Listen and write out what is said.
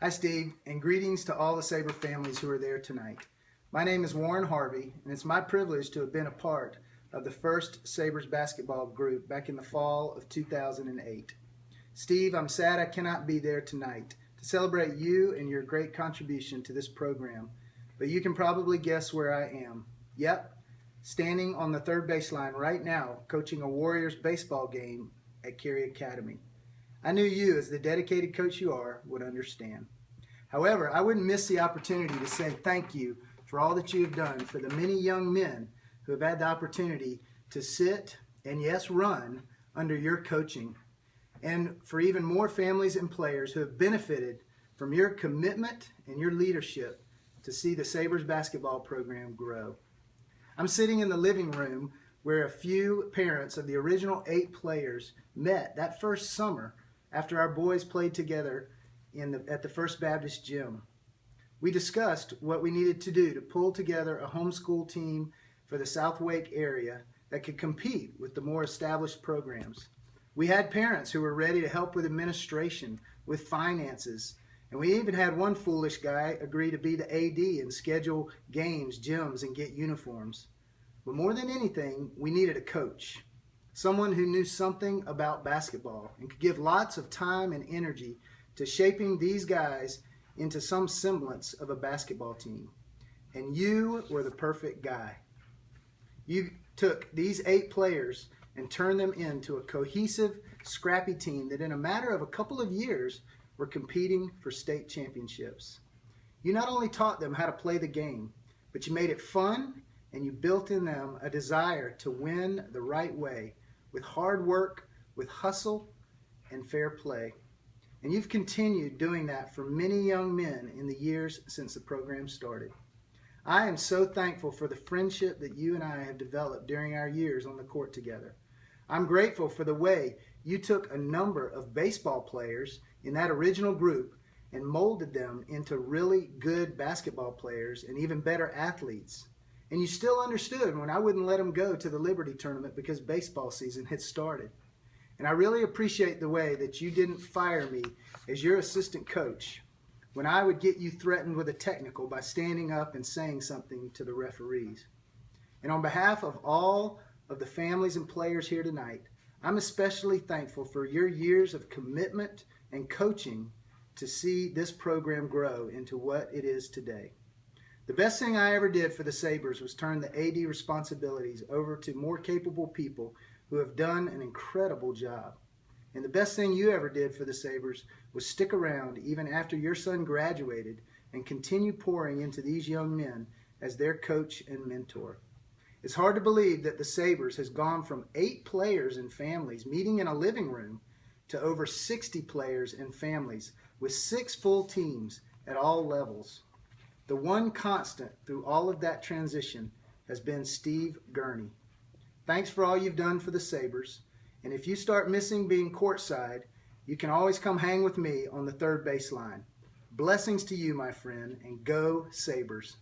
Hi, Steve, and greetings to all the Sabre families who are there tonight. My name is Warren Harvey, and it's my privilege to have been a part of the first Sabres basketball group back in the fall of 2008. Steve, I'm sad I cannot be there tonight to celebrate you and your great contribution to this program, but you can probably guess where I am. Yep, standing on the third baseline right now, coaching a Warriors baseball game at Gerney Academy. I knew you, as the dedicated coach you are, would understand. However, I wouldn't miss the opportunity to say thank you for all that you have done for the many young men who have had the opportunity to sit and, yes, run under your coaching, and for even more families and players who have benefited from your commitment and your leadership to see the Sabres basketball program grow. I'm sitting in the living room where a few parents of the original 8 players met that first summer after our boys played together at the First Baptist Gym. We discussed what we needed to do to pull together a homeschool team for the South Wake area that could compete with the more established programs. We had parents who were ready to help with administration, with finances, and we even had one foolish guy agree to be the AD and schedule games, gyms, and get uniforms. But more than anything, we needed a coach, someone who knew something about basketball and could give lots of time and energy to shaping these guys into some semblance of a basketball team. And you were the perfect guy. You took these 8 players and turned them into a cohesive, scrappy team that in a matter of a couple of years were competing for state championships. You not only taught them how to play the game, but you made it fun, and you built in them a desire to win the right way, with hard work, with hustle, and fair play. And you've continued doing that for many young men in the years since the program started. I am so thankful for the friendship that you and I have developed during our years on the court together. I'm grateful for the way you took a number of baseball players in that original group and molded them into really good basketball players and even better athletes. And you still understood when I wouldn't let them go to the Liberty tournament because baseball season had started. And I really appreciate the way that you didn't fire me as your assistant coach when I would get you threatened with a technical by standing up and saying something to the referees. And on behalf of all of the families and players here tonight, I'm especially thankful for your years of commitment and coaching to see this program grow into what it is today. The best thing I ever did for the Sabres was turn the AD responsibilities over to more capable people who have done an incredible job. And the best thing you ever did for the Sabres was stick around even after your son graduated and continue pouring into these young men as their coach and mentor. It's hard to believe that the Sabres has gone from 8 players and families meeting in a living room to over 60 players and families with 6 full teams at all levels. The one constant through all of that transition has been Steve Gerney. Thanks for all you've done for the Sabres, and if you start missing being courtside, you can always come hang with me on the third baseline. Blessings to you, my friend, and go Sabres.